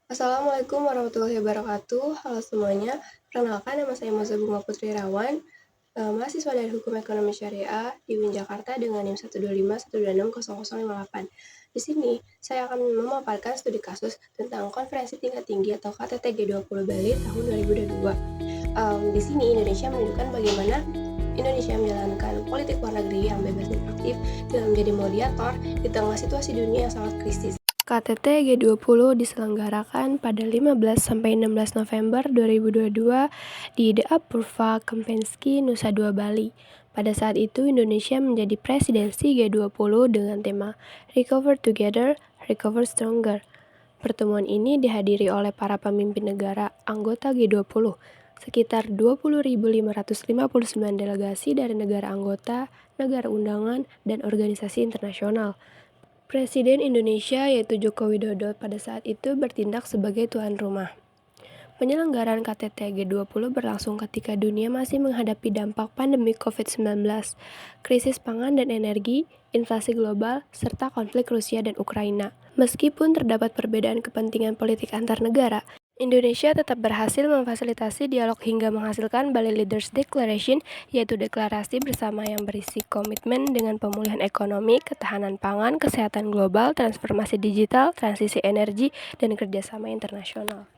Assalamualaikum warahmatullahi wabarakatuh. Halo semuanya, perkenalkan nama saya Moza Bunga Putri Irawan, mahasiswa dari Hukum Ekonomi Syariah di UIN Jakarta dengan NIM 12512600058. Di sini, saya akan memaparkan studi kasus tentang konferensi tingkat tinggi atau KTT G20 Bali tahun 2022. Di sini Indonesia menunjukkan bagaimana Indonesia menjalankan politik luar negeri yang bebas dan aktif dengan menjadi mediator di tengah situasi dunia yang sangat krisis. KTT G20 diselenggarakan pada 15-16 November 2022 di The Apurva Kempinski, Nusa Dua Bali. Pada saat itu, Indonesia menjadi presidensi G20 dengan tema Recover Together, Recover Stronger. Pertemuan ini dihadiri oleh para pemimpin negara anggota G20, sekitar 20.559 delegasi dari negara anggota, negara undangan, dan organisasi internasional. Presiden Indonesia yaitu Joko Widodo pada saat itu bertindak sebagai tuan rumah. Penyelenggaraan KTT G20 berlangsung ketika dunia masih menghadapi dampak pandemi COVID-19, krisis pangan dan energi, inflasi global, serta konflik Rusia dan Ukraina. Meskipun terdapat perbedaan kepentingan politik antar negara, Indonesia tetap berhasil memfasilitasi dialog hingga menghasilkan Bali Leaders Declaration, yaitu deklarasi bersama yang berisi komitmen dengan pemulihan ekonomi, ketahanan pangan, kesehatan global, transformasi digital, transisi energi, dan kerjasama internasional.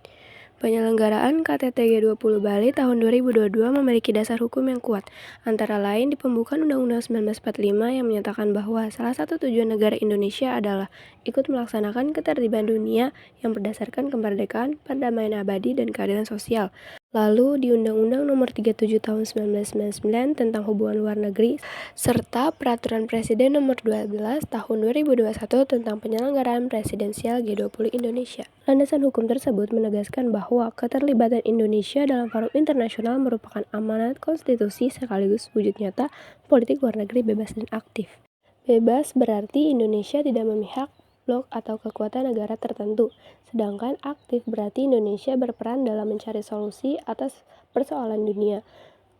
Penyelenggaraan KTT G20 Bali tahun 2022 memiliki dasar hukum yang kuat, antara lain di pembukaan Undang-Undang 1945 yang menyatakan bahwa salah satu tujuan negara Indonesia adalah ikut melaksanakan ketertiban dunia yang berdasarkan kemerdekaan, perdamaian abadi, dan keadilan sosial. Lalu di Undang-Undang Nomor 37 Tahun 1999 tentang Hubungan Luar Negeri, serta Peraturan Presiden Nomor 12 Tahun 2021 tentang penyelenggaraan presidensial G20 Indonesia. Landasan hukum tersebut menegaskan bahwa keterlibatan Indonesia dalam forum internasional merupakan amanat konstitusi sekaligus wujud nyata politik luar negeri bebas dan aktif. Bebas berarti Indonesia tidak memihak blok atau kekuatan negara tertentu, sedangkan aktif berarti Indonesia berperan dalam mencari solusi atas persoalan dunia.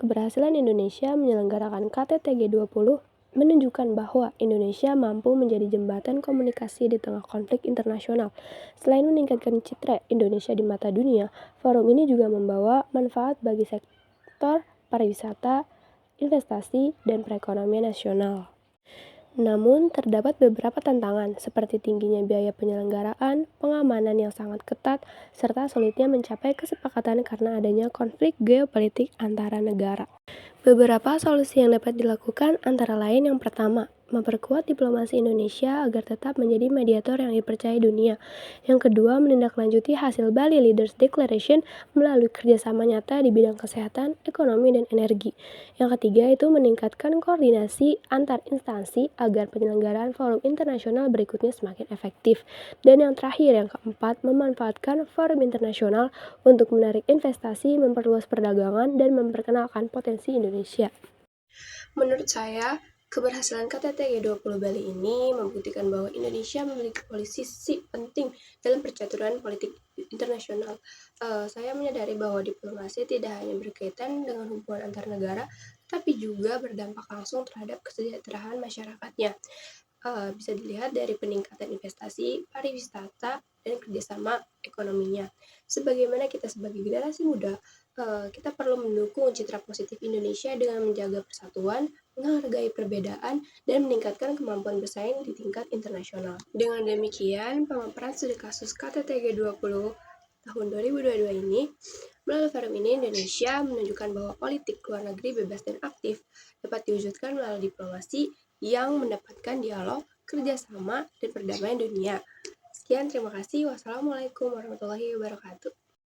Keberhasilan Indonesia menyelenggarakan KTT G20 menunjukkan bahwa Indonesia mampu menjadi jembatan komunikasi di tengah konflik internasional. Selain meningkatkan citra Indonesia di mata dunia, forum ini juga membawa manfaat bagi sektor pariwisata, investasi, dan perekonomian nasional. Namun, terdapat beberapa tantangan, seperti tingginya biaya penyelenggaraan, pengamanan yang sangat ketat, serta sulitnya mencapai kesepakatan karena adanya konflik geopolitik antara negara. Beberapa solusi yang dapat dilakukan antara lain yang pertama, memperkuat diplomasi Indonesia agar tetap menjadi mediator yang dipercaya dunia. Yang kedua, menindaklanjuti hasil Bali Leaders Declaration melalui kerjasama nyata di bidang kesehatan, ekonomi, dan energi. Yang ketiga itu meningkatkan koordinasi antar instansi agar penyelenggaraan forum internasional berikutnya semakin efektif. Dan yang terakhir, yang keempat, memanfaatkan forum internasional untuk menarik investasi, memperluas perdagangan, dan memperkenalkan potensi Indonesia. Menurut saya, keberhasilan KTT G20 Bali ini membuktikan bahwa Indonesia memiliki posisi penting dalam percaturan politik internasional. Saya menyadari bahwa diplomasi tidak hanya berkaitan dengan hubungan antar negara, tapi juga berdampak langsung terhadap kesejahteraan masyarakatnya. Bisa dilihat dari peningkatan investasi, pariwisata, dan kerjasama ekonominya. Sebagaimana kita sebagai generasi muda, kita perlu mendukung citra positif Indonesia dengan menjaga persatuan, menghargai perbedaan, dan meningkatkan kemampuan bersaing di tingkat internasional. Dengan demikian, pemaparan studi kasus KTT G20 tahun 2022 ini, melalui forum ini Indonesia menunjukkan bahwa politik luar negeri bebas dan aktif dapat diwujudkan melalui diplomasi yang mendapatkan dialog, kerjasama, dan perdamaian dunia. Sekian, terima kasih. Wassalamualaikum warahmatullahi wabarakatuh.